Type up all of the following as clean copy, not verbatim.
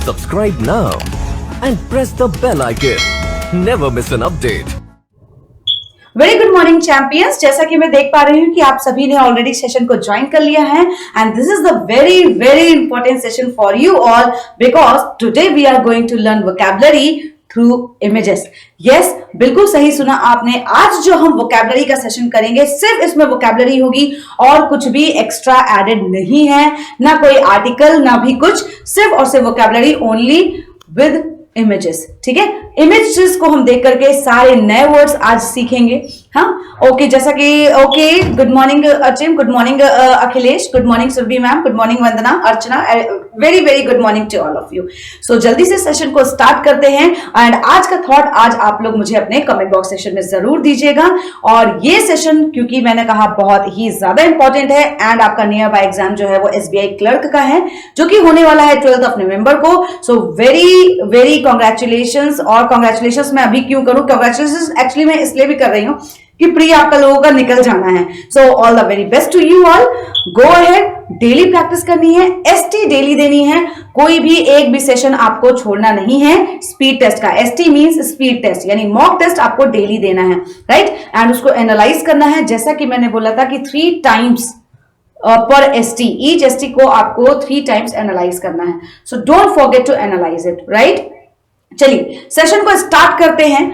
Subscribe now and press the bell icon. Never miss an update. Very good morning champions. जैसा कि मैं देख पा रही हूँ कि आप सभी ने ऑलरेडी सेशन को ज्वाइन कर लिया है and this is the very very important session for you all because today we are going to learn vocabulary through images. Yes, बिल्कुल सही सुना आपने। आज जो हम वोकैबुलरी का सेशन करेंगे सिर्फ इसमें वोकैबुलरी होगी और कुछ भी एक्स्ट्रा एडेड नहीं है, ना कोई आर्टिकल ना भी कुछ, सिर्फ और सिर्फ वोकैबुलरी ओनली विद इमेजेस। ठीक है, इमेजेस को हम देख करके सारे नए वर्ड्स आज सीखेंगे। हाँ, ओके, जैसा कि okay, good morning Archim, good morning Akhilesh, good morning Surabhi ma'am, good morning Vandana, Archana, very very good morning to all of you. So जल्दी से सेशन को स्टार्ट करते हैं एंड आज का थॉट आज आप लोग मुझे अपने कमेंट बॉक्स सेशन में जरूर दीजिएगा। और ये सेशन क्योंकि मैंने कहा बहुत ही ज्यादा इंपॉर्टेंट है एंड आपका नियर बाय एग्जाम जो है वो SBI क्लर्क का है जो कि होने वाला है 12 नवंबर को। So very very congratulations. और कॉन्ग्रेचुलेशंस मैं अभी क्यों करूं, कॉन्ग्रेचुलेशंस एक्चुअली मैं इसलिए भी कर रही हूँ कि प्री आपका लोगों का निकल जाना है। So all the very best to you all. Go ahead, daily practice करनी है, ST डेली देनी है, कोई भी एक भी सेशन आपको छोड़ना नहीं है। स्पीड टेस्ट का ST मींस स्पीड टेस्ट यानी मॉक टेस्ट आपको डेली देना है, राइट? एंड उसको एनालाइज करना है जैसा कि मैंने बोला था कि 3 टाइम्स पर ST, ईच ST को आपको 3 टाइम्स एनालाइज करना है। So don't forget to analyse it, right? चलिए सेशन को स्टार्ट करते हैं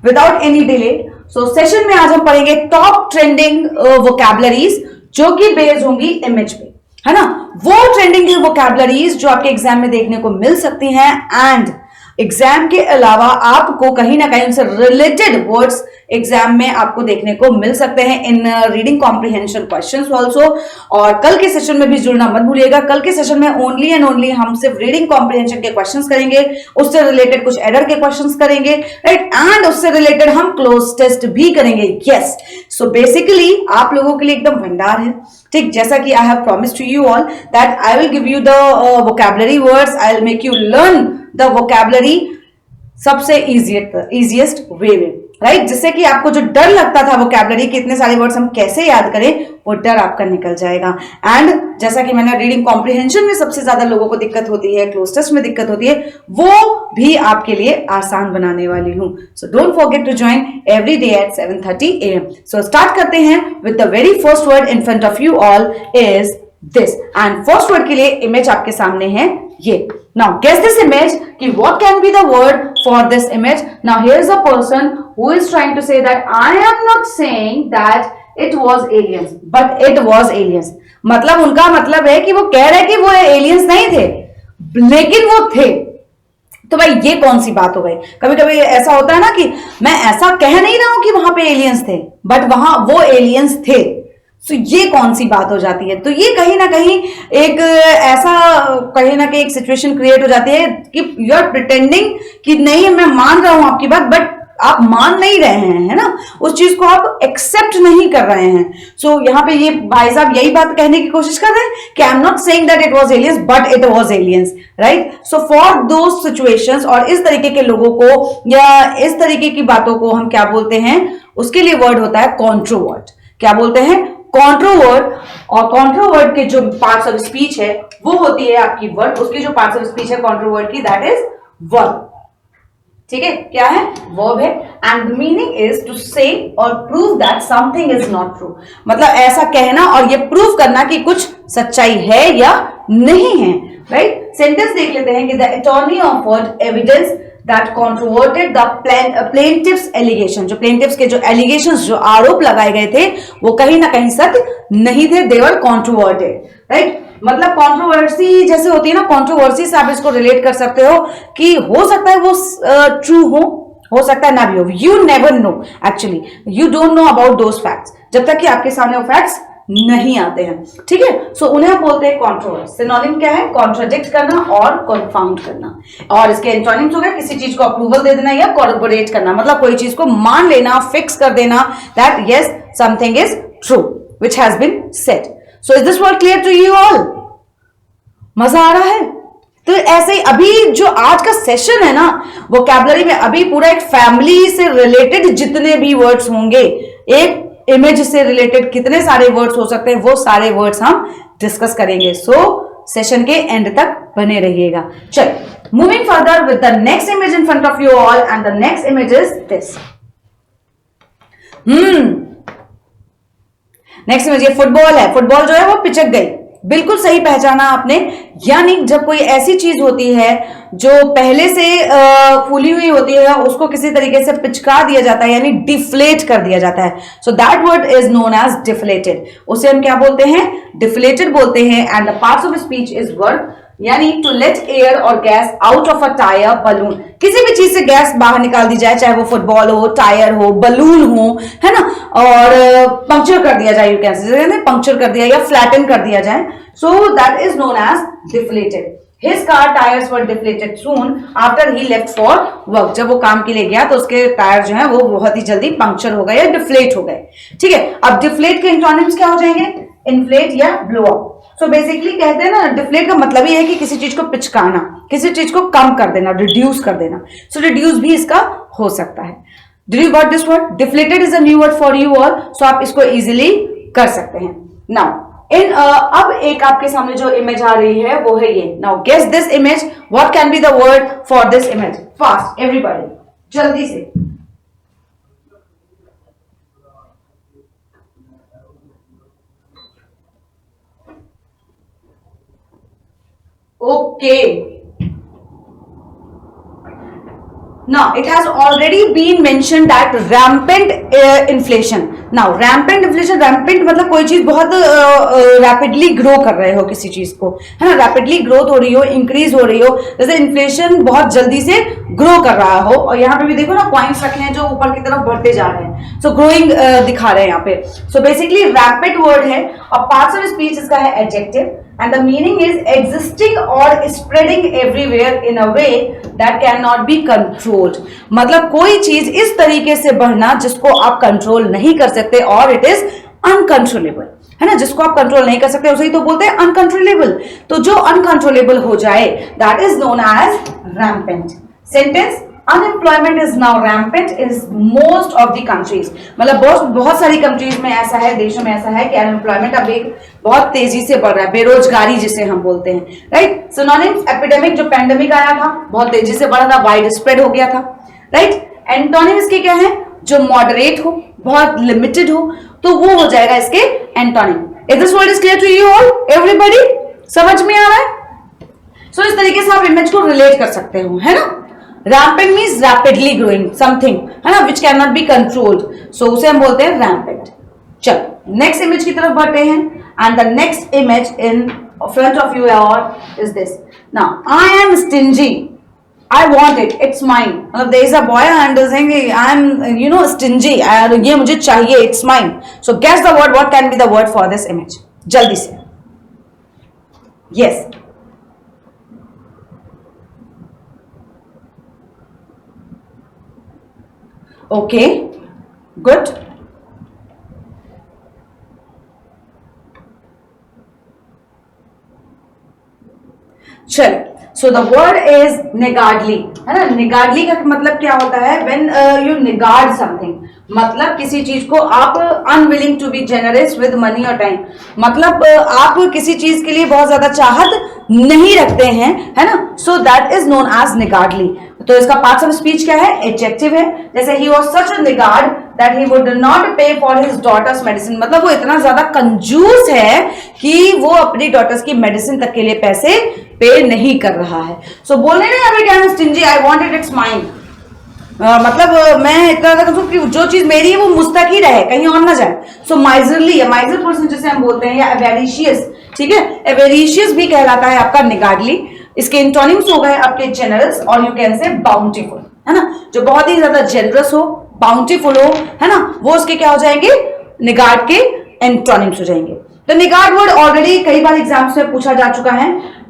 without any delay. So session में आज हम पढ़ेंगे टॉप ट्रेंडिंग वोकैबुलरीज जो कि बेस्ड होंगी इमेज पे, है ना? वो ट्रेंडिंग वोकैबुलरीज जो आपके एग्जाम में देखने को मिल सकती हैं एंड एग्जाम के अलावा आपको कहीं ना कहीं उनसे रिलेटेड वर्ड्स एग्जाम में आपको देखने को मिल सकते हैं इन रीडिंग कॉम्प्रिहेंशन क्वेश्चंस ऑल्सो। और कल के सेशन में भी जुड़ना मत भूलिएगा। कल के सेशन में ओनली एंड ओनली हम सिर्फ रीडिंग कॉम्प्रिहेंशन के क्वेश्चंस करेंगे, उससे रिलेटेड कुछ एरर के क्वेश्चंस करेंगे, राइट? एंड उससे रिलेटेड हम क्लोज टेस्ट भी करेंगे। यस, सो बेसिकली आप लोगों के लिए एकदम भंडार है, ठीक? जैसा कि I have promised to you all that I will give you the vocabulary words, I will make you learn the vocabulary सबसे इजीएस्ट वे में, राइट? जिससे कि आपको जो डर लगता था वोकैबुलरी के इतने सारे वर्ड्स हम कैसे याद करें, वो डर आपका निकल जाएगा। एंड जैसा कि मैंने रीडिंग कॉम्प्रिहेंशन में सबसे ज्यादा लोगों को दिक्कत होती है, क्लोज टेस्ट में दिक्कत होती है, वो भी आपके लिए आसान बनाने वाली हूं। So don't forget to join every day at 7:30 AM। So start करते हैं with the very first word in front of you all is this. And first word के लिए इमेज आपके सामने है ये। Now guess this image कि what can be the word for this image? Now here is a person who is trying to say that I am not saying that it was aliens, but it was aliens. मतलब उनका मतलब है कि वो कह रहे हैं कि वो aliens नहीं थे लेकिन वो थे। तो भाई ये कौन सी बात हो गई? कभी कभी ऐसा होता है ना कि मैं ऐसा कह नहीं रहा हूं कि वहां पे एलियंस थे बट वहां वो एलियंस थे। तो ये कौन सी बात हो जाती है? तो ये कहीं ना कहीं एक ऐसा कहीं ना कहीं एक सिचुएशन क्रिएट हो जाती है कि यू आर प्रिटेंडिंग कि नहीं मैं मान रहा हूं आपकी बात बट आप मान नहीं रहे हैं, है ना? उस चीज को आप एक्सेप्ट नहीं कर रहे हैं। सो यहाँ पे ये भाई साहब यही बात कहने की कोशिश कर रहे हैं कि I am not saying that it was aliens but it was aliens, right? So for those situations और इस तरीके के लोगों को या इस तरीके की बातों को हम क्या बोलते हैं? उसके लिए वर्ड होता है कॉन्ट्रोवर्ट। क्या बोलते हैं? कॉन्ट्रोवर्ट। और कॉन्ट्रोवर्ट के जो पार्ट्स ऑफ स्पीच है वो होती है आपकी वर्ब, उसकी जो पार्ट्स ऑफ स्पीच है कॉन्ट्रोवर्ट की दैट इज वर्ब। ठीक है, क्या है? वर्ब है। And the meaning is to say और prove that something is not true. मतलब ऐसा कहना और ये प्रूव करना कि कुछ सच्चाई है या नहीं है, राइट? सेंटेंस देख लेते हैं कि the attorney offered evidence that controverted the plaintiff's allegation। जो plaintiffs के जो allegations जो आरोप लगाए गए थे वो कहीं ना कहीं सत्य नहीं थे, they were controverted, right? मतलब कंट्रोवर्सी जैसे होती है ना, कंट्रोवर्सी से आप इसको रिलेट कर सकते हो कि हो सकता है वो ट्रू हो सकता है ना भी हो। You never know, actually you don't know about those facts जब तक कि आपके सामने वो फैक्ट्स नहीं आते हैं, ठीक है? सो उन्हें हम बोलते हैं कॉन्ट्रोवर्स। सिनोनिम क्या है? कॉन्ट्राडिक्ट करना और कन्फाउंड करना। और इसके एंटोनिम्स हो गए किसी चीज को अप्रूवल दे देना या कॉर्पोरेट करना, मतलब कोई चीज को मान लेना, फिक्स कर देना that yes something is true which has been said. So is this word clear to you all? मजा आ रहा है? तो ऐसे ही अभी जो आज का सेशन है ना वोकैबुलरी में, अभी पूरा एक फैमिली से रिलेटेड जितने भी वर्ड्स होंगे, एक इमेज से रिलेटेड कितने सारे वर्ड्स हो सकते हैं, वो सारे वर्ड्स हम डिस्कस करेंगे। सो सेशन के एंड तक बने रहिएगा। चल Moving further with the next image in front of you all, and the next image is this. Next image, ये फुटबॉल है, फुटबॉल जो है वो पिचक गई, बिल्कुल सही पहचाना आपने। यानी जब कोई ऐसी चीज होती है जो पहले से फूली हुई होती है, उसको किसी तरीके से पिचका दिया जाता है, यानी डिफ्लेट कर दिया जाता है। So that word is known as deflated. उसे हम क्या बोलते हैं? डिफ्लेटेड बोलते हैं। And the parts of speech is word, यानी टू लेट एयर और gas out of a tyre, balloon. किसी भी चीज से गैस बाहर निकाल दी जाए, चाहे वो फुटबॉल हो, टायर हो, बलून हो, है ना, और पंक्चर कर दिया जाए, कैसे पंक्चर कर दिया या फ्लैटन कर दिया जाए, so that is known as deflated. His car tires were deflated soon after he left for work. जब वो काम के लिए गया तो उसके टायर जो है वो बहुत ही जल्दी पंक्चर हो गए या डिफ्लेट हो गए। ठीक है, अब डिफ्लेट के एंटोनिम्स क्या हो जाएंगे? इन्फ्लेट या ब्लो अप। सो बेसिकली कहते हैं ना, डिफ्लेट का मतलब ये है कि किसी चीज को पिचकाना, किसी चीज को कम कर देना, रिड्यूस कर देना। सो रिड्यूस भी इसका हो सकता है। Did you got this word? Deflated is a new word for you all. So आप इसको easily कर सकते हैं। Now अब एक आपके सामने जो इमेज आ रही है वो है ये। Now guess this image, what can be the word for this image? Fast everybody, जल्दी से। Okay, now it has already been mentioned that rampant inflation. now rampant inflation, rampant मतलब कोई चीज बहुत रैपिडली ग्रो कर रहे हो, किसी चीज को, है ना, रैपिडली ग्रोथ हो रही हो, इंक्रीज हो रही हो, जैसे इन्फ्लेशन बहुत जल्दी से ग्रो कर रहा हो। और यहाँ पे भी देखो ना, पॉइंट्स रखे हैं जो ऊपर की तरफ बढ़ते जा रहे हैं, सो ग्रोइंग दिखा रहे हैं यहाँ पे। सो बेसिकली रैपिड वर्ड है और पार्ट्स ऑफ स्पीच इसका है adjective, and the meaning is existing or spreading everywhere in a way that cannot be controlled. मतलब कोई चीज इस तरीके से बढ़ना जिसको आप कंट्रोल नहीं कर सकते, और इट इज अनकंट्रोलेबल, है ना, जिसको आप कंट्रोल नहीं कर सकते उसे ही तो बोलते हैं अनकंट्रोलेबल। तो जो अनकंट्रोलेबल हो जाए, that is known as rampant. Sentence, unemployment is now rampant in most of the countries. मतलब बहुत सारी कंट्रीज में ऐसा है, देशों में ऐसा है कि अनएम्प्लॉयमेंट अब एक बहुत तेजी से बढ़ रहा है, बेरोजगारी जिसे हम बोलते हैं, राइट। सिनोनिम्स, एपिडेमिक, जो पैंडेमिक आया था बहुत तेजी से बढ़ा था, वाइड स्प्रेड हो गया था, राइट। एंटोनिम्स के क्या है? जो मॉडरेट हो, बहुत लिमिटेड हो, तो वो हो जाएगा इसके antonym. Is this word is clear to you all? Everybody समझ में आ रहा है? सो इस तरीके से आप इमेज को रिलेट कर सकते हो, है ना। Rampant means rapidly growing something, है ना, which can not be controlled, so उसे हम बोलते हैं रैम्पेंट। चलो नेक्स्ट इमेज की तरफ बढ़ते हैं, and the next image in front of you all is this. Now I am stingy, I want it, it's mine. मतलब there is a boy and saying I am you know stingy, ये मुझे चाहिए, it's mine. So guess the word, what can be the word for this image? जल्दी से। Yes, okay, good. चल, so the word is niggardly, है ना। Niggardly का मतलब क्या होता है? व्हेन यू निगार्ड समथिंग, मतलब किसी चीज को आप unwilling to be generous with money और टाइम, मतलब आप किसी चीज के लिए बहुत ज्यादा चाहत नहीं रखते हैं, है ना। So that is known as niggardly. तो इसका पार्ट्स ऑफ स्पीच क्या है? एडजेक्टिव है। जैसे he was such a niggard that he would not pay for his daughter's medicine, मतलब वो इतना ज्यादा कंजूस है कि वो अपनी डॉटर्स की मेडिसिन तक के लिए पैसे पे नहीं कर रहा है। सो बोलने नहीं अभी क्या stingy, I want it, it's mine. मतलब मैं इतना ज्यादा कि जो चीज मेरी है वो मुझ तक ही रहे, कहीं और ना जाए। सो माइजरली, माइजर पर्सन जिसे हम बोलते हैं, या एवेरिशियस, ठीक है, एवेरिशियस भी कहलाता है आपका निगार्डली। इसके इंटोनिम्स हो गए आपके जेनरस और यू कैन से बाउंटीफुल, है ना। जो बहुत ही ज्यादा जेनरस हो, बाउंटीफुल हो, है ना, वो उसके क्या हो जाएंगे? निगार्ड के एंटोनिम्स हो जाएंगे। तो निगार्ड वर्ड ऑलरेडी कई बार एग्जाम्स में पूछा जा चुका है,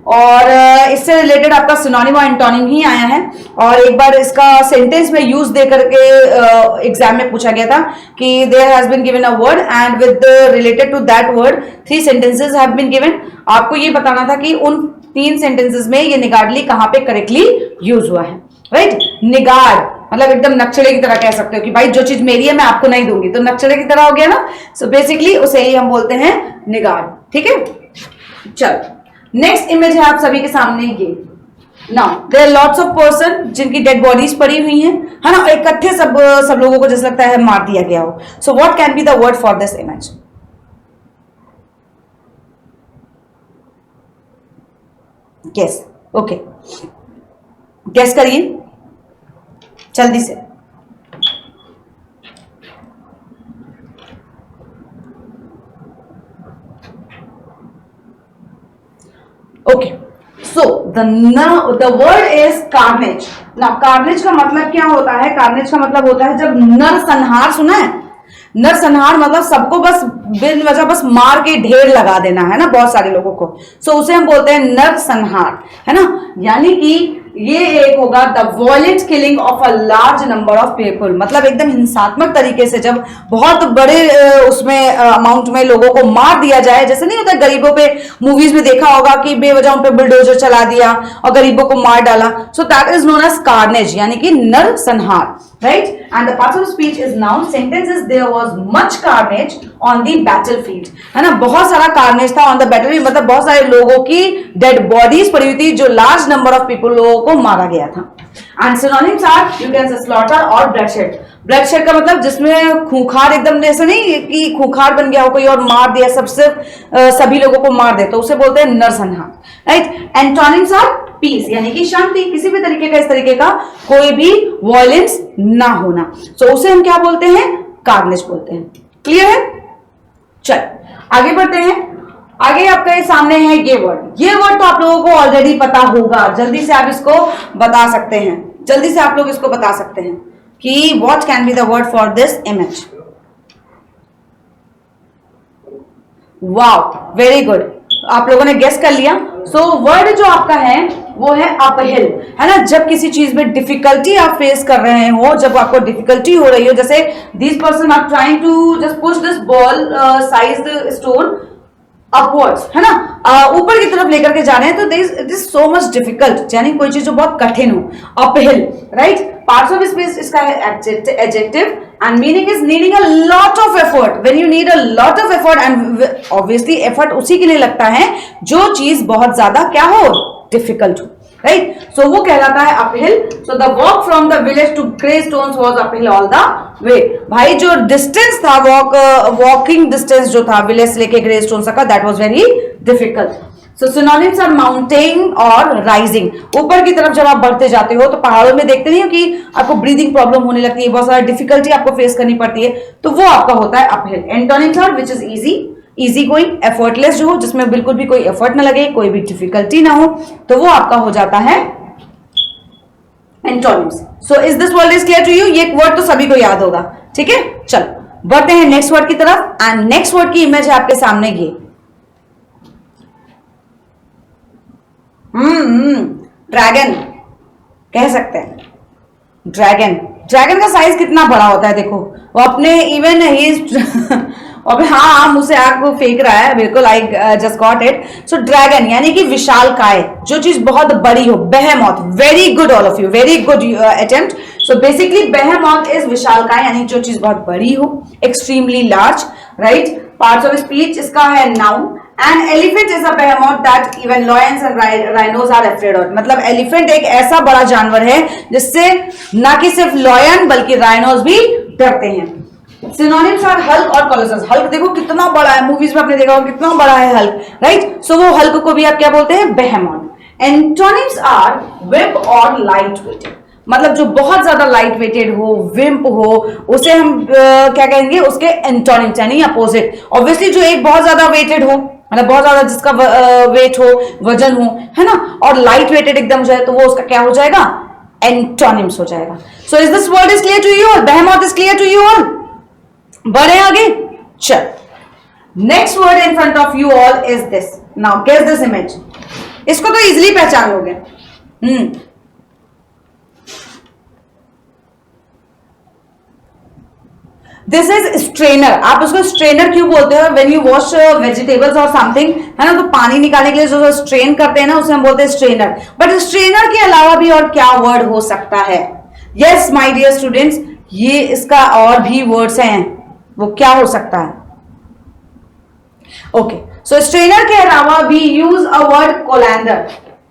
और इससे रिलेटेड आपका सिनोनिम और एंटोनिम ही आया है। और एक बार इसका सेंटेंस में यूज दे करके एग्जाम में पूछा गया था कि there has been given a word and with related to that word 3 sentences have been given. आपको ये बताना था कि उन 3 सेंटेंसेस में ये निगार्डली कहां पे करेक्टली यूज हुआ है, राइट। निगार्ड मतलब एकदम नक्शड़े की तरह कह सकते हो कि भाई जो चीज मेरी है मैं आपको नहीं दूंगी, तो नक्शड़े की तरह हो गया ना। सो बेसिकली उसे ही हम बोलते हैं निगार्ड, ठीक है। चलो नेक्स्ट इमेज है आप सभी के सामने ये। Now there are lots of person जिनकी डेड बॉडीज पड़ी हुई हैं, है ना, इकट्ठे सब लोगों को जैसे लगता है मार दिया गया हो. So what can be the word for this image? Guess. Okay, guess करिए जल्दी से. Okay, so the word is carnage. ना कार्नेज का मतलब क्या होता है? कार्नेज का मतलब होता है जब नरसंहार, सुना है? नरसंहार मतलब सबको बस बिन वजह बस मार के ढेर लगा देना, है ना, बहुत सारे लोगों को. सो उसे हम बोलते हैं नरसंहार, है ना. यानी कि ये एक होगा the violent killing of a large number of people. मतलब एकदम हिंसात्मक तरीके से जब बहुत बड़े उसमें अमाउंट में लोगों को मार दिया जाए. जैसे नहीं होता गरीबों पे, मूवीज में देखा होगा कि बेवजह उन पे बुलडोजर चला दिया और गरीबों को मार डाला. So that is known as carnage, यानी कि नरसंहार, right. And the part of speech is noun. Sentence is there was much carnage on the battlefield, है ना. बहुत सारा कार्नेज था ऑन द बैटलफील्ड, मतलब बहुत सारे लोगों की डेड बॉडीज पड़ी हुई थी, जो लार्ज नंबर ऑफ पीपल लोगों को मारा गया था. And synonyms are, you can say slaughter और ब्लडशेड. ब्लडशेड का मतलब जिसमें खूंखार, एकदम जैसे नहीं कि खूंखार बन गया हो कोई और मार दिया, सबसे सभी लोगों को मार दे, तो उसे बोलते हैं नरसंहार, राइट. एंटोनिम्स आर पीस, यानी कि शांति, किसी भी तरीके का, इस तरीके का कोई भी वायलेंस ना होना. सो उसे हम क्या बोलते हैं? कार्नेज बोलते हैं. क्लियर है? चल आगे बढ़ते हैं. आगे आपका ये सामने है ये वर्ड. ये वर्ड तो आप लोगों को ऑलरेडी पता होगा. जल्दी से आप इसको बता सकते हैं, जल्दी से आप लोग इसको बता सकते हैं कि what can be the word for this image. Wow, very good, आप लोगों ने गेस कर लिया. सो वर्ड जो आपका है वो है अपहिल, है ना. जब किसी चीज में डिफिकल्टी आप फेस कर रहे हो, जब आपको डिफिकल्टी हो रही हो, जैसे this person are trying to just push this ball size stone upwards, है ना, ऊपर की तरफ लेकर के जा रहे हैं, तो it is so much difficult, यानी कोई चीज जो बहुत कठिन हो. Uphill, right. Parts of speech इसका है adjective and meaning is needing a lot of effort. When you need a lot of effort, and obviously effort उसी के लिए लगता है जो चीज बहुत ज्यादा क्या हो, डिफिकल्ट हो, राइट. सो वो कहलाता है uphill. So the walk from the village to grey stones was uphill all the way. भाई जो डिस्टेंस था, वॉकिंग डिस्टेंस जो था विलेज से लेके ग्रे स्टोन्स तक का, that was very difficult. So synonyms are mountain और राइजिंग. ऊपर की तरफ जब आप बढ़ते जाते हो तो पहाड़ों में देखते नहीं हो कि आपको ब्रीदिंग प्रॉब्लम होने लगती है, बहुत सारा डिफिकल्टी आपको फेस करनी पड़ती है, तो वो आपका होता है uphill. Antonyms are which is easy, easy going, effortless जो हो, जिसमें बिल्कुल भी कोई एफर्ट ना लगे, कोई भी डिफिकल्टी ना हो, तो वो आपका हो जाता है antonyms. So is this word is clear to you? ये वर्ड तो सभी को याद होगा, ठीक है. चलो बढ़ते हैं नेक्स्ट वर्ड की तरफ. एंड नेक्स्ट वर्ड की इमेज है आपके सामने ये. ड्रैगन कह सकते हैं. ड्रैगन, ड्रैगन का साइज कितना बड़ा होता है देखो, वो अपने इवन ही और हाँ मुझसे आग को फेंक रहा है, बिल्कुल I just got it. So dragon यानी कि विशालकाय, जो चीज बहुत बड़ी हो. Behemoth, very good all of you, very good attempt. So basically behemoth is विशालकाय, यानी जो चीज बहुत बड़ी हो, extremely large, right. Parts of speech इसका है noun. And elephant is a behemoth that even lions and rhinos are afraid of. मतलब एलिफेंट एक ऐसा बड़ा जानवर है जिससे ना कि सिर्फ लॉयन बल्कि राइनोज भी डरते हैं. सिनोनिम्स आर हल्क और कोलोसस. हल्क देखो कितना बड़ा है, मूवीज में आपने देखा होगा कितना बड़ा है हल्क, राइट. सो वो हल्क को भी आप क्या बोलते हैं? बेहेमॉथ. एंटोनिम्स आर विम्प और लाइट वेटेड. मतलब जो बहुत ज्यादा लाइट वेटेड हो, विम्प हो, उसे हम क्या कहेंगे? उसके एंटोनिम्स यानी अपोजिट. ऑब्वियसली जो एक बहुत ज्यादा वेटेड हो, मतलब बहुत ज्यादा जिसका वेट हो, वजन हो, है ना, और लाइट वेटेड एकदम जो है, तो वो उसका क्या हो जाएगा? एंटोनिम्स हो जाएगा. So is this word is clear to you all? Behemoth is clear to you all? बढ़े आगे. चल next word in front of you all is this. Now guess this image. इसको तो इजिली पहचान लोगे. This is strainer. आप उसको strainer क्यों बोलते हो? व्हेन यू वॉश वेजिटेबल्स और समथिंग, है ना, तो पानी निकालने के लिए जो स्ट्रेन करते हैं ना, उसे हम बोलते हैं स्ट्रेनर. बट स्ट्रेनर के अलावा भी और क्या वर्ड हो सकता है? यस माय डियर स्टूडेंट्स, ये इसका और भी वर्ड्स हैं. वो क्या हो सकता है? ओके, सो स्ट्रेनर के अलावा भी यूज अ वर्ड कोलैंडर.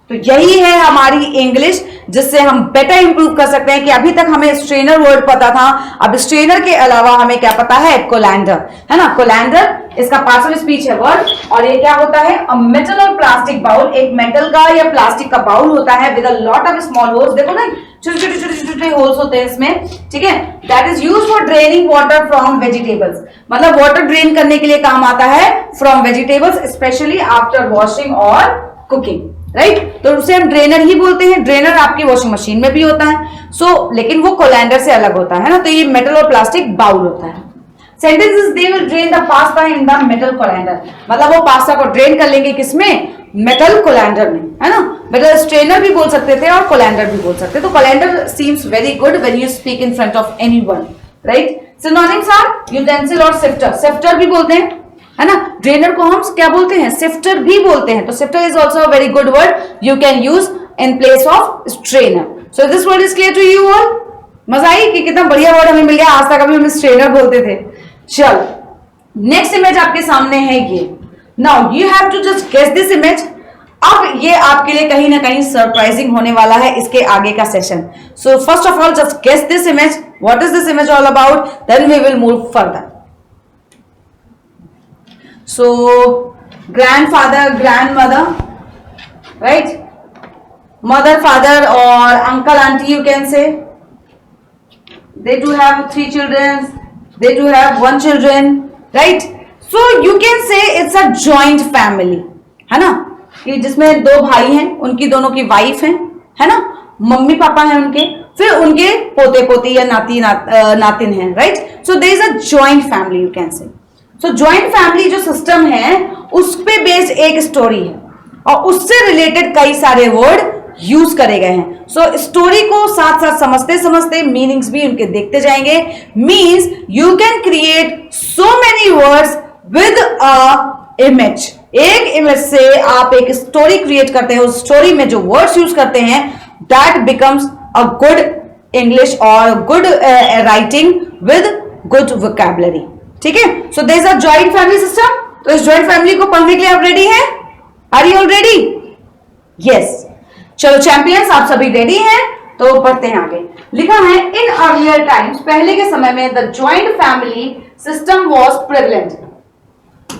तो यही है हमारी इंग्लिश, जिससे हम बेटर इंप्रूव कर सकते हैं कि अभी तक हमें स्ट्रेनर वर्ड पता था, अब स्ट्रेनर के अलावा हमें क्या पता है, कोलैंडर, है ना। कोलैंडर इसका पार्ट ऑफ स्पीच है वर्ड, और ये क्या होता है, अ मेटल और प्लास्टिक बाउल, एक मेटल का या प्लास्टिक का बाउल होता है with a lot of small holes, देखो ना छोटे छोटे छोटे छोटे होल्स होते हैं इसमें, ठीक है। That is used for draining water from vegetables, मतलब वाटर ड्रेन करने के लिए काम आता है from vegetables, specially after washing और कुकिंग, राइट। तो उसे हम ड्रेनर ही बोलते हैं। ड्रेनर आपकी वॉशिंग मशीन में भी होता है, लेकिन वो कोलैंडर से अलग होता है ना। तो ये मेटल और प्लास्टिक बाउल होता है। Sentences, they will drain the pasta in the metal colander, मतलब वो पास्ता को ड्रेन कर लेंगे किसमें, मेटल कोलैंडर में, है ना। मेटल स्ट्रेनर भी बोल सकते थे और कोलैंडर भी बोल सकते थे। तो colander seems very good when you speak in front of anyone, right. Synonyms are utensil और सिफ्टर, सिफ्टर भी बोलते हैं, है ना। ड्रेनर को हम क्या बोलते हैं, सिफ्टर भी बोलते हैं। तो sifter is also a very good word you can use in place of strainer. So this word is clear to you all. मजा आई कि कितना बढ़िया वर्ड हमें मिल गया, आज तक अभी हम स्ट्रेनर बोलते थे। चलो नेक्स्ट इमेज आपके सामने है ये। Now you have to just guess this image. अब ये आपके लिए कहीं ना कहीं सरप्राइजिंग होने वाला है इसके आगे का session. So first of all just guess this image, what is this image all about, then we will move further. So grandfather, grandmother, right? Mother, father, or uncle, auntie, you can say. They do have 3 children. They do have 1 children, right? So you can say it's a joint family, है ना, कि जिसमें 2 भाई हैं, उनकी दोनों की wife हैं, है ना, मम्मी पापा हैं उनके, फिर उनके पोते पोती या नाती नातिन हैं, right? So there is a joint family, you can say. So joint family जो सिस्टम है उस पे बेस्ड एक स्टोरी है और उससे रिलेटेड कई सारे वर्ड यूज करे गए हैं। सो स्टोरी को साथ साथ समझते समझते मीनिंग्स भी उनके देखते जाएंगे। Means you can create so many words with a image. एक इमेज से आप एक स्टोरी क्रिएट करते हैं, उस स्टोरी में जो वर्ड्स यूज करते हैं that becomes a good English और good writing with good vocabulary, ठीक है। So there is a joint family system. तो इस जॉइंट फैमिली को पढ़ने के लिए आप रेडी हैं? Are you all ready? Yes. चलो चैंपियंस, आप सभी रेडी हैं? तो पढ़ते हैं आगे। लिखा है इन अर्लियर टाइम्स, पहले के समय में the joint family system was prevalent.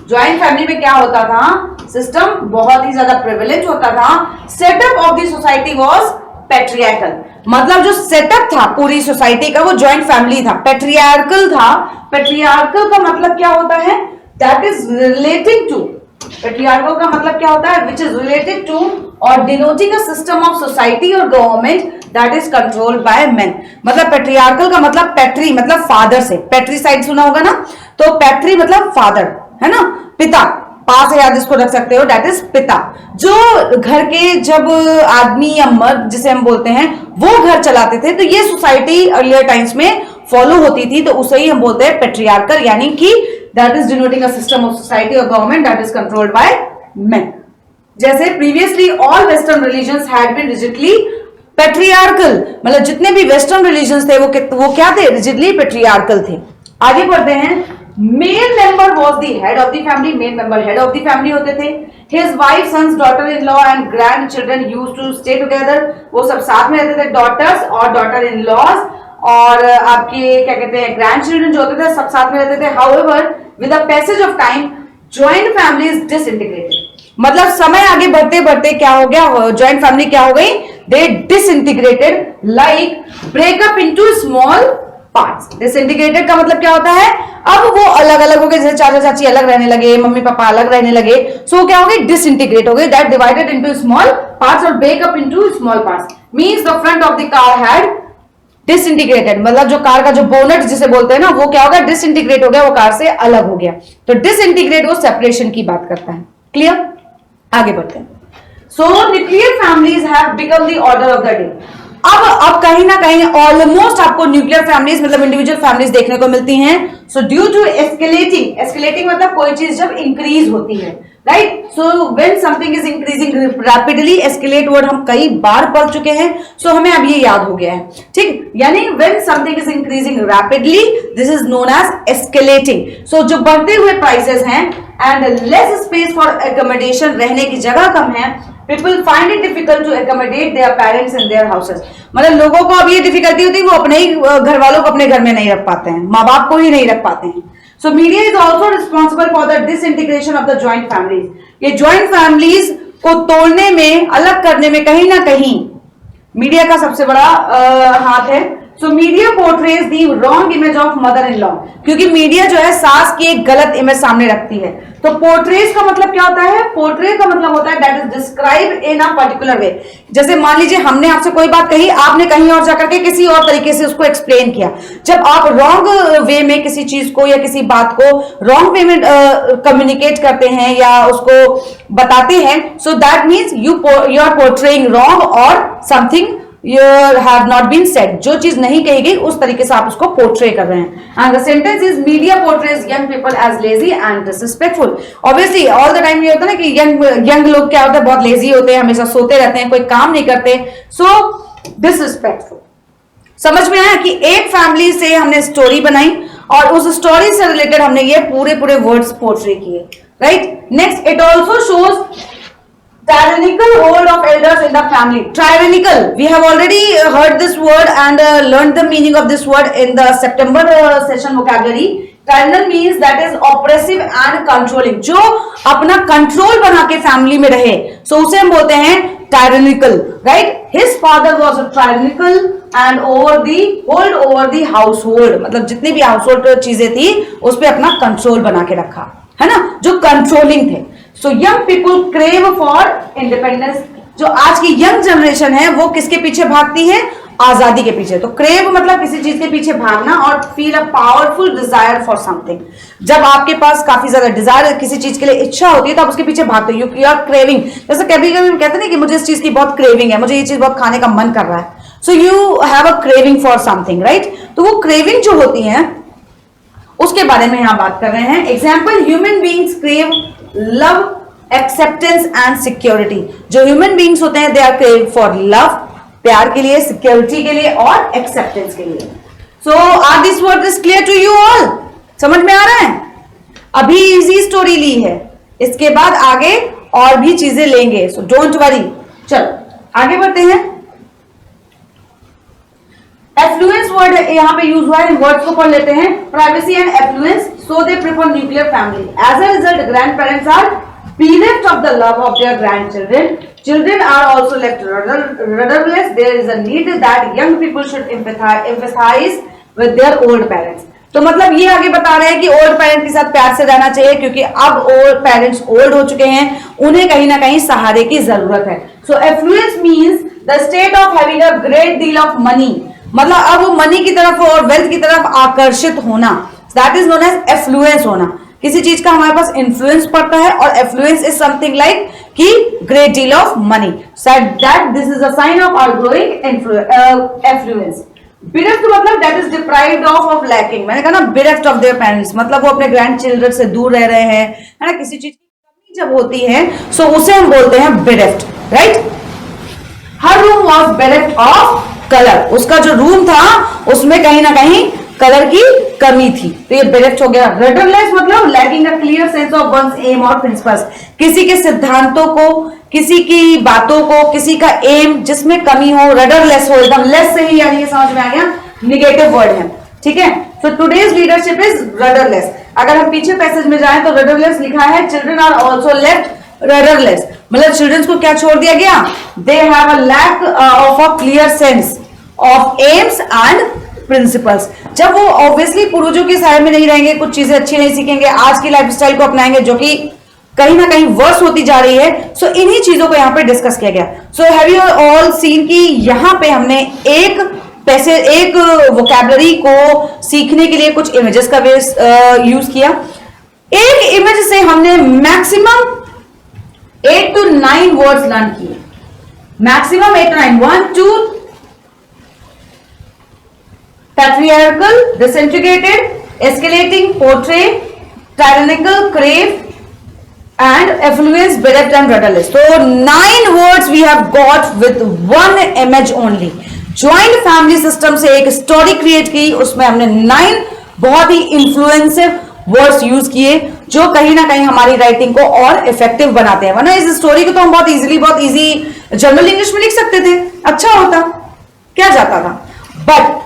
Joint family में क्या होता था, सिस्टम बहुत ही ज्यादा प्रिविलेज होता था। Setup of the society was patriarchal, मतलब जो सेटअप था पूरी सोसाइटी का वो जॉइंट फैमिली था, पैट्रियार्कल था। पैट्रियार्कल का मतलब क्या होता है, that is relating to, patriarchal का मतलब क्या होता है, विच इज रिलेटेड टू और denoting a system of society और government that is controlled by men. मतलब पैट्रियार्कल का मतलब पैट्री मतलब फादर से, पैट्री साइड सुना होगा ना, तो पैट्री मतलब फादर, है ना, पिता, पास याद इसको रख सकते हो, दैट इज पिता। जो घर के जब आदमी या मर्द जिसे हम बोलते हैं वो घर चलाते थे, तो ये सोसाइटी अर्लियर टाइम्स में फॉलो होती थी, तो उसे ही हम बोलते हैं पैट्रियार्कल, यानी कि that is denoting a system of society और government that is controlled by men. जैसे previously all western religions had been rigidly patriarchal, मतलब जितने भी वेस्टर्न रिलीजन्स थे वो क्या थे, रिजिडली पैट्रियार्कल थे। आगे बढ़ते हैं। Male member was the head of the family, male member head of the family होते थे। His wife, sons, daughter in law and grandchildren used to stay together, वो सब साथ में रहते थे, डॉटर्स और डॉटर इन लॉज और आपके क्या कहते हैं ग्रैंड चिल्ड्रन जो होते थे सब साथ में रहते थे। However with the passage of time joint family is disintegrated, मतलब समय आगे बढ़ते बढ़ते क्या हो गया, जॉइंट फैमिली क्या हो गई, they disintegrated, like break up into small parts. Disintegrated का मतलब क्या होता है, अब वो अलग अलग हो गए, जैसे चाचा चाची अलग रहने लगे, मम्मी पापा अलग रहने लगे, सो क्या हो गए, डिसइंटीग्रेट हो गए, that divided into small parts और break up into small parts. Means the front of the car had disintegrated, मतलब जो कार का जो बोनट जिसे बोलते हैं ना, वो क्या हो गया, डिसइंटीग्रेट हो गया, वो कार से अलग हो गया। तो डिसइंटीग्रेट वो सेपरेशन की बात करता है। क्लियर? आगे बढ़ते हैं। So nuclear families have become the order of the day. अब कहीं ना कहीं ऑलमोस्ट आपको न्यूक्लियर फैमिलीज मतलब इंडिविजुअल फैमिलीज देखने को मिलती हैं। So due to escalating, escalating मतलब कोई चीज जब इंक्रीज होती है, right. So when something is increasing rapidly, escalate word हम कई बार पढ़ चुके हैं, सो हमें अब ये याद हो गया है, ठीक। यानी when something is increasing rapidly this is known as escalating. So जो बढ़ते हुए प्राइसेस हैं and less space for accommodation, रहने की जगह कम है, people find it difficult to accommodate their parents in their houses. मतलब लोगों को अब ये डिफिकल्टी होती है, वो अपने ही घर वालों को अपने घर में नहीं रख पाते हैं, माँ बाप को ही नहीं रख पाते हैं। So media is also responsible for the disintegration of the joint families. ये ज्वाइंट फैमिलीज को तोड़ने में, अलग करने में कहीं ना कहीं मीडिया का सबसे बड़ा हाथ है। So media portrays the wrong image of mother in law, क्योंकि मीडिया जो है सास की एक गलत इमेज सामने रखती है। तो पोर्ट्रेज का मतलब क्या होता है? पोर्ट्रेज का मतलब होता है that is describe in a particular way. जैसे मान लीजिए हमने आपसे कोई बात कही, आपने कहीं और जाकर के किसी और तरीके से उसको एक्सप्लेन किया। जब आप रॉन्ग वे में किसी चीज को या किसी बात को रॉन्ग वे में कम्युनिकेट करते हैं या उसको बताते हैं, so that means you are portraying wrong और something you have not been said। जो चीज नहीं कही गई उस तरीके से आप उसको पोर्ट्रे कर रहे हैं। And the sentence is media portrays young people as lazy and disrespectful. Obviously all the time ये होता है ना कि यंग लोग क्या होता है, बहुत लेजी होते हैं, हमेशा सोते रहते हैं, कोई काम नहीं करते। सो डिसरिस्पेक्टफुल। समझ में आया कि एक फैमिली से हमने स्टोरी बनाई और उस स्टोरी से रिलेटेड हमने ये पूरे वर्ड्स पोर्ट्रे किए, right. Next, it also shows tyrannical hold of elders in the family। Tyrannical, we have already heard this word and learned the meaning of this word in the September session vocabulary। Tyrannical means that is oppressive and controlling। जो अपना control बना के family में रहे, so उसे हम बोलते हैं tyrannical, right। His father was a tyrannical and hold over the household। मतलब जितनी भी हाउसहोल्ड चीजें थी उस पर अपना कंट्रोल बना के रखा, है ना, जो कंट्रोलिंग थे। So young people crave for independence. जो आज की यंग जनरेशन है वो किसके पीछे भागती है? आजादी के पीछे। तो क्रेव मतलब किसी चीज के पीछे भागना और feel a powerful desire for something. जब आपके पास काफी ज्यादा डिजायर, किसी चीज के लिए इच्छा होती है तो आप उसके पीछे भागते हो, यू आर क्रेविंग। जैसे कभी कभी हम कहते हैं कि मुझे इस चीज की बहुत क्रेविंग है, मुझे ये चीज बहुत खाने का मन कर रहा है। So you have a craving for something, right. तो वो क्रेविंग जो होती है उसके बारे में यहां बात कर रहे हैं। Example, human beings crave love, acceptance and security. जो ह्यूमन बींग्स होते हैं they are crave for love, प्यार के लिए, सिक्योरिटी के लिए और एक्सेप्टेंस के लिए। So are this word is clear to you all? समझ में आ रहा है? अभी इजी स्टोरी ली है, इसके बाद आगे और भी चीजें लेंगे, सो डोंट वरी। चलो आगे बढ़ते हैं। एफ्लुएंस वर्ड यहां पे यूज हुआ है, वर्ड्स को पढ़ लेते हैं। Privacy and affluence, so they prefer nuclear family. As a result grandparents are bereft of the love of their grandchildren। Children are also left rudderless। There is a need that young people should empathize with their old parents। तो मतलब ये आगे बता रहे हैं कि old parent के साथ प्यार से रहना चाहिए, क्योंकि अब ओल्ड पेरेंट्स ओल्ड हो चुके हैं, उन्हें कहीं ना कहीं सहारे की जरूरत है। So affluence means the state of having a great deal of money. मतलब अब वो मनी की तरफ और वेल्थ की तरफ आकर्षित होना, that is known as affluence होना। किसी चीज का हमारे पास इन्फ्लुएंस पड़ता है और एफ्लुएंस इज समथिंग लाइक कि great deal of money. So that this is a sign of our growing affluence. Bereft मतलब that is deprived of lacking. मैंने कहा ना बिरेफ्ट ऑफ देयर पेरेंट्स, मतलब वो अपने ग्रैंड चिल्ड्रन से दूर रह रहे हैं, है ना। किसी चीज की कमी जब होती है सो उसे हम बोलते हैं bereft, right. Her room was bereft of colour. उसका जो रूम था उसमें कहीं ना कहीं कलर की कमी थी, तो ये बेरेफ्ट हो गया। रडरलेस मतलब lacking a clear sense of one's aim और प्रिंसिपल्स। किसी के सिद्धांतों को, किसी की बातों को, किसी का एम जिसमें कमी हो, रडरलेस हो, एकदम लेस से ही, यानी ये समझ में आ गया, निगेटिव वर्ड है, ठीक है। So today's leadership is rudderless. अगर हम पीछे पैसेज में जाएं तो रडरलेस लिखा है, children are also left rudderless. मतलब चिल्ड्रन को क्या छोड़ दिया गया? They have a lack of a clear sense of aims and principles. जब वो ऑब्वियसली पूर्वजों के साय में नहीं रहेंगे, कुछ चीजें अच्छी नहीं सीखेंगे, आज की लाइफस्टाइल को अपनाएंगे जो कि कहीं ना कहीं वर्स होती जा रही है। सो इन्हीं चीजों को यहाँ पे डिस्कस किया गया। So have you all scene कि यहाँ पे हमने एक वोकैबुलरी को सीखने के लिए कुछ इमेजेस का यूज किया। एक इमेज से हमने मैक्सिमम 8 to 9 वर्ड्स लर्न किए, maximum 8 to 9। 1 2 patriarchal, disintegrated, escalating, portray, tyrannical, crave, and affluence, bereft and rudderless। So 9 words we have got with one image only। Joint family system से एक story create की, उसमें हमने 9 बहुत ही इन्फ्लुएंसिव words use किए जो कहीं ना कहीं हमारी राइटिंग को और इफेक्टिव बनाते हैं। वरना इस स्टोरी को तो हम बहुत इजी जनरल इंग्लिश में लिख सकते थे, अच्छा होता, क्या जाता था। But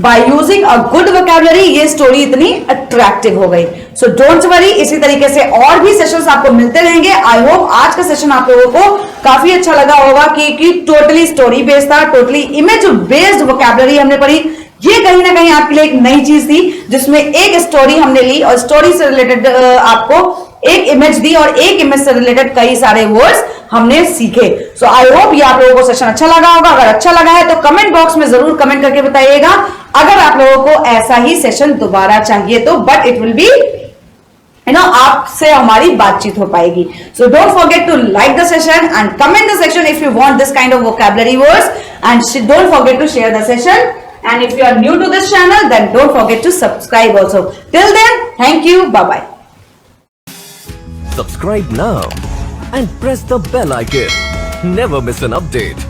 by using a good vocabulary ये स्टोरी इतनी अट्रैक्टिव हो गई। सो डोंट वरी, इसी तरीके से और भी सेशंस आपको मिलते रहेंगे। आई होप आज का सेशन आप लोगों को काफी अच्छा लगा होगा कि टोटली स्टोरी बेस्ड था, टोटली इमेज बेस्ड वोकैबुलरी हमने पढ़ी। ये कहीं ना कहीं आपके लिए एक नई चीज थी जिसमें एक स्टोरी हमने ली और स्टोरी से रिलेटेड आपको एक इमेज दी और एक इमेज से रिलेटेड कई सारे वर्ड्स हमने सीखे। सो आई होप ये आप लोगों को सेशन अच्छा लगा होगा। अगर अच्छा लगा है तो कमेंट बॉक्स में जरूर कमेंट करके बताइएगा। अगर आप लोगों को ऐसा ही सेशन दोबारा चाहिए तो, बट इट विल बी आपसे हमारी बातचीत हो पाएगी। So don't forget to like the session and comment the section if you want this kind of vocabulary words and don't forget to share the session. And if you are new to this channel, then don't forget to subscribe also. Till then, thank you. Bye-bye. Subscribe now and press the bell icon. Never miss an update.